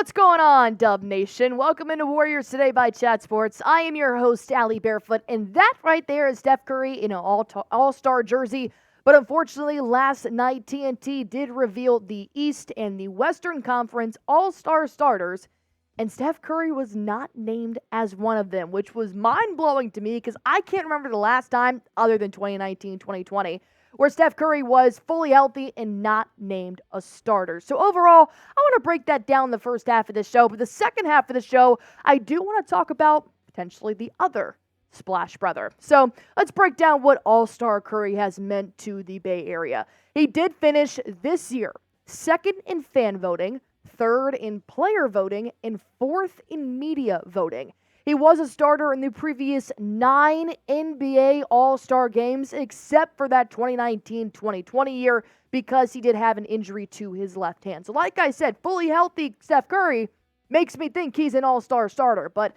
What's going on, Dub Nation? Welcome into Warriors Today by Chat Sports. I am your host, Allie Barefoot, and that right there is Steph Curry in an all-star jersey. But unfortunately, last night, TNT did reveal the East and the Western Conference all-star starters, and Steph Curry was not named as one of them, which was mind-blowing to me because I can't remember the last time, other than 2019, 2020, where Steph Curry was fully healthy and not named a starter. So overall, I want to break that down the first half of the show, but the second half of the show, I do want to talk about potentially the other Splash Brother. So let's break down what All-Star Curry has meant to the Bay Area. He did finish this year second in fan voting, third in player voting, and fourth in media voting. He was a starter in the previous 9 NBA All-Star games, except for that 2019-2020 year, because he did have an injury to his left hand. So like I said, fully healthy Steph Curry makes me think he's an All-Star starter. But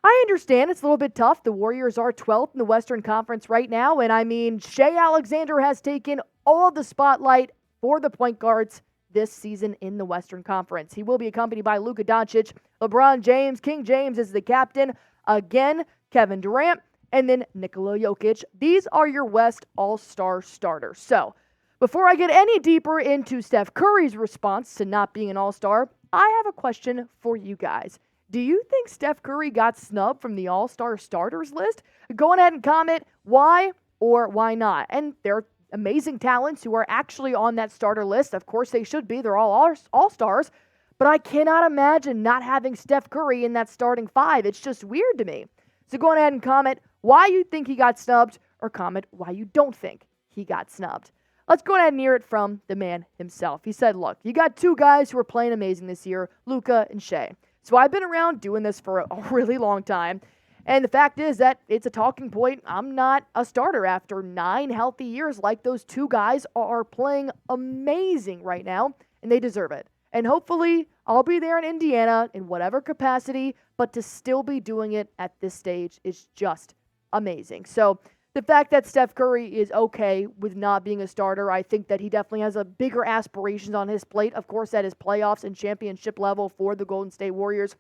I understand it's a little bit tough. The Warriors are 12th in the Western Conference right now. And I mean, Shai Gilgeous-Alexander has taken all the spotlight for the point guards this season in the Western Conference. He will be accompanied by Luka Doncic, LeBron James, King James is the captain, again, Kevin Durant, and then Nikola Jokic. These are your West All-Star starters. So, before I get any deeper into Steph Curry's response to not being an All-Star, I have a question for you guys. Do you think Steph Curry got snubbed from the All-Star starters list? Go ahead and comment why or why not. And there are amazing talents who are actually on that starter list. Of course, they should be. They're all all-stars. But I cannot imagine not having Steph Curry in that starting five. It's just weird to me. So go ahead and comment why you think he got snubbed, or comment why you don't think he got snubbed. Let's go ahead and hear it from the man himself. He said, look, you got two guys who are playing amazing this year, Luka and Shai. So I've been around doing this for a really long time. And the fact is that it's a talking point. I'm not a starter after 9 healthy years. Like, those two guys are playing amazing right now, and they deserve it. And hopefully I'll be there in Indiana in whatever capacity, but to still be doing it at this stage is just amazing. So the fact that Steph Curry is okay with not being a starter, I think that he definitely has a bigger aspirations on his plate. Of course, that is playoffs and championship level for the Golden State Warriors.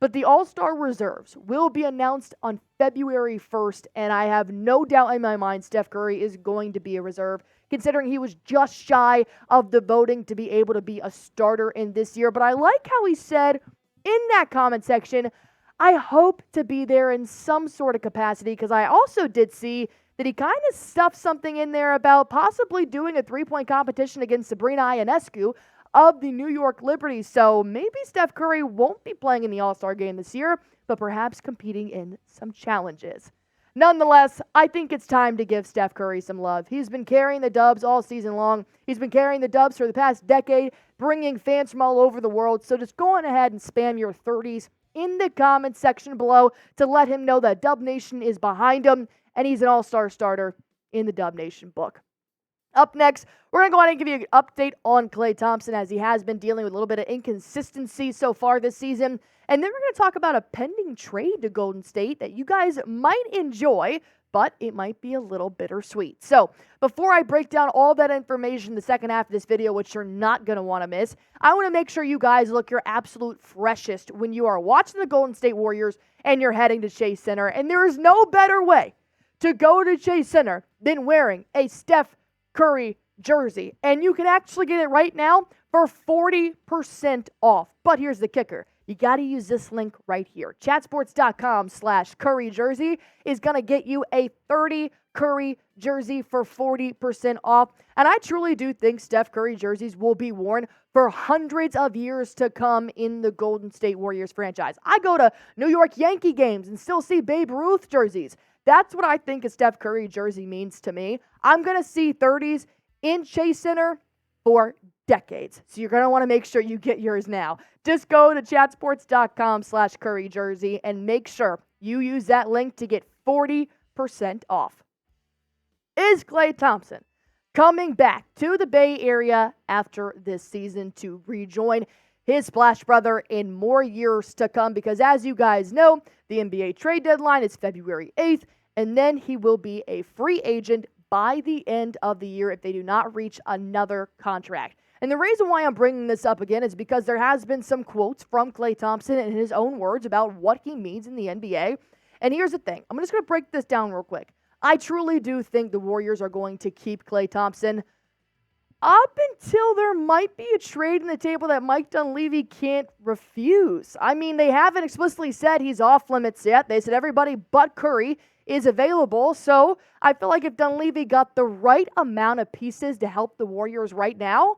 But the All-Star reserves will be announced on February 1st, and I have no doubt in my mind Steph Curry is going to be a reserve, considering he was just shy of the voting to be able to be a starter in this year. But I like how he said in that comment section, I hope to be there in some sort of capacity, because I also did see that he kind of stuffed something in there about possibly doing a three-point competition against Sabrina Ionescu of the New York Liberty. So maybe Steph Curry won't be playing in the All-Star game this year, but perhaps competing in some challenges. Nonetheless, I think it's time to give Steph Curry some love. He's been carrying the Dubs all season long. He's been carrying the Dubs for the past decade, bringing fans from all over the world. So just go on ahead and spam your 30s in the comments section below to let him know that Dub Nation is behind him, and he's an all-star starter in the Dub Nation book. Up next, we're going to go ahead and give you an update on Klay Thompson, as he has been dealing with a little bit of inconsistency so far this season. And then we're going to talk about a pending trade to Golden State that you guys might enjoy, but it might be a little bittersweet. So before I break down all that information in the second half of this video, which you're not going to want to miss, I want to make sure you guys look your absolute freshest when you are watching the Golden State Warriors and you're heading to Chase Center. And there is no better way to go to Chase Center than wearing a Steph Curry jersey. And you can actually get it right now for 40% off. But here's the kicker. You got to use this link right here. Chatsports.com/Curry jersey is going to get you a 30 Curry jersey for 40% off. And I truly do think Steph Curry jerseys will be worn for hundreds of years to come in the Golden State Warriors franchise. I go to New York Yankee games and still see Babe Ruth jerseys. That's what I think a Steph Curry jersey means to me. I'm going to see 30s in Chase Center for decades. So you're going to want to make sure you get yours now. Just go to chatsports.com/Curry jersey and make sure you use that link to get 40% off. Is Klay Thompson coming back to the Bay Area after this season to rejoin his Splash Brother in more years to come? Because as you guys know, the NBA trade deadline is February 8th, and then he will be a free agent by the end of the year if they do not reach another contract. And the reason why I'm bringing this up again is because there has been some quotes from Klay Thompson in his own words about what he means in the NBA. And here's the thing. I'm just going to break this down real quick. I truly do think the Warriors are going to keep Klay Thompson up until there might be a trade in the table that Mike Dunleavy can't refuse. I mean, they haven't explicitly said he's off limits yet. They said everybody but Curry is available. So I feel like if Dunleavy got the right amount of pieces to help the Warriors right now,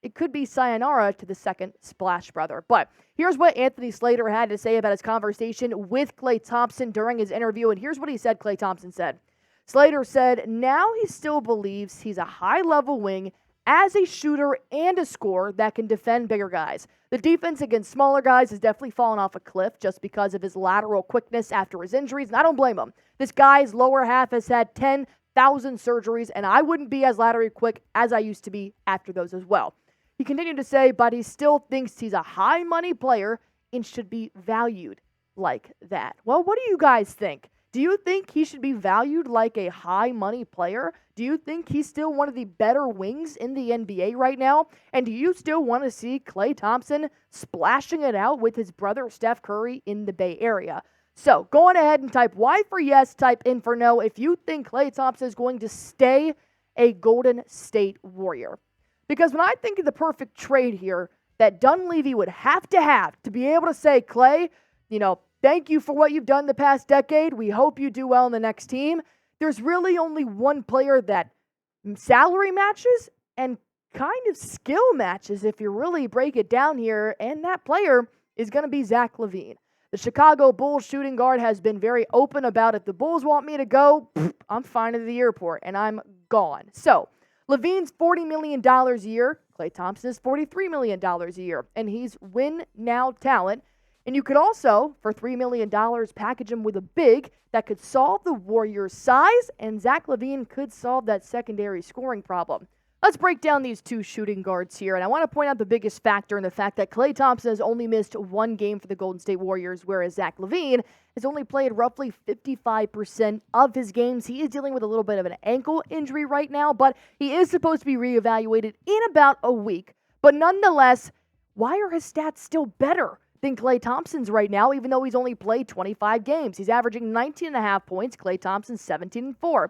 it could be sayonara to the second Splash Brother. But here's what Anthony Slater had to say about his conversation with Klay Thompson during his interview. And here's what he said Klay Thompson said. Slater said, now he still believes he's a high-level wing as a shooter and a scorer that can defend bigger guys. The defense against smaller guys has definitely fallen off a cliff just because of his lateral quickness after his injuries, and I don't blame him. This guy's lower half has had 10,000 surgeries, and I wouldn't be as laterally quick as I used to be after those as well. He continued to say, but he still thinks he's a high-money player and should be valued like that. Well, what do you guys think? Do you think he should be valued like a high-money player? Do you think he's still one of the better wings in the NBA right now? And do you still want to see Klay Thompson splashing it out with his brother Steph Curry in the Bay Area? So go on ahead and type Y for yes, type in for no if you think Klay Thompson is going to stay a Golden State Warrior. Because when I think of the perfect trade here that Dunleavy would have to be able to say, Klay, thank you for what you've done the past decade. We hope you do well in the next team. There's really only one player that salary matches and kind of skill matches if you really break it down here, and that player is going to be Zach Lavine. The Chicago Bulls shooting guard has been very open about if the Bulls want me to go, I'm fine at the airport, and I'm gone. So, Lavine's $40 million a year. Klay Thompson is $43 million a year, and he's win-now talent. And you could also, for $3 million, package him with a big that could solve the Warriors' size, and Zach Lavine could solve that secondary scoring problem. Let's break down these two shooting guards here, and I want to point out the biggest factor in the fact that Klay Thompson has only missed one game for the Golden State Warriors, whereas Zach Lavine has only played roughly 55% of his games. He is dealing with a little bit of an ankle injury right now, but he is supposed to be reevaluated in about a week. But nonetheless, why are his stats still better than Klay Thompson's right now, even though he's only played 25 games? He's averaging 19.5 points. Klay Thompson, 17-4.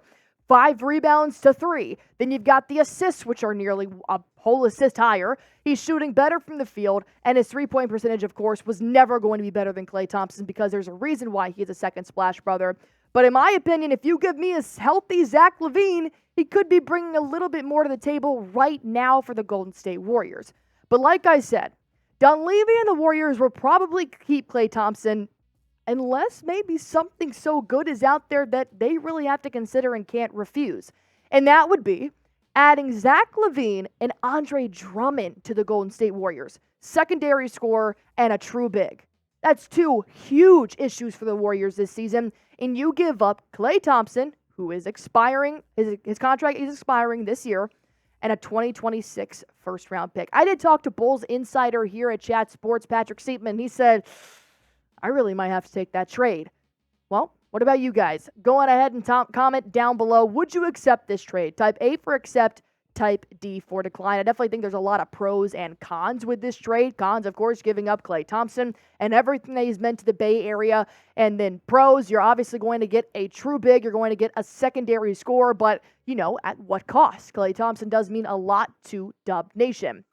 5 rebounds to 3. Then you've got the assists, which are nearly a whole assist higher. He's shooting better from the field, and his three-point percentage, of course, was never going to be better than Klay Thompson because there's a reason why he's a second Splash Brother. But in my opinion, if you give me a healthy Zach Lavine, he could be bringing a little bit more to the table right now for the Golden State Warriors. But like I said, Dunleavy and the Warriors will probably keep Klay Thompson unless maybe something so good is out there that they really have to consider and can't refuse. And that would be adding Zach Lavine and Andre Drummond to the Golden State Warriors. Secondary scorer and a true big. That's two huge issues for the Warriors this season. And you give up Klay Thompson, who is expiring, his contract is expiring this year, and a 2026 first-round pick. I did talk to Bulls insider here at Chat Sports, Patrick Seatman. He said, I really might have to take that trade. Well, what about you guys? Go on ahead and comment down below. Would you accept this trade? Type A for accept, type D for decline. I definitely think there's a lot of pros and cons with this trade. Cons, of course, giving up Klay Thompson and everything that he's meant to the Bay Area. And then pros, you're obviously going to get a true big. You're going to get a secondary scorer, but, at what cost? Klay Thompson does mean a lot to Dub Nation.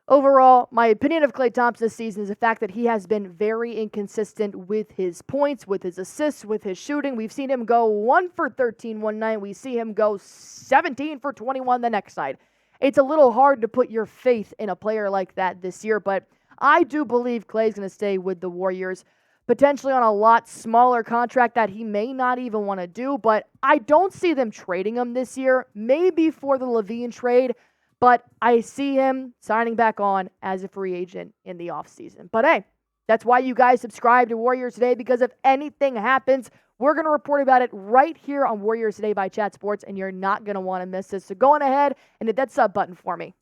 Overall, my opinion of Klay Thompson this season is the fact that he has been very inconsistent with his points, with his assists, with his shooting. We've seen him go 1 for 13 one night. We see him go 17 for 21 the next night. It's a little hard to put your faith in a player like that this year, but I do believe Klay's going to stay with the Warriors, potentially on a lot smaller contract that he may not even want to do, but I don't see them trading him this year, maybe for the Lavine trade. But I see him signing back on as a free agent in the offseason. But hey, that's why you guys subscribe to Warriors Today, because if anything happens, we're going to report about it right here on Warriors Today by Chat Sports, and you're not going to want to miss this. So go on ahead and hit that sub button for me.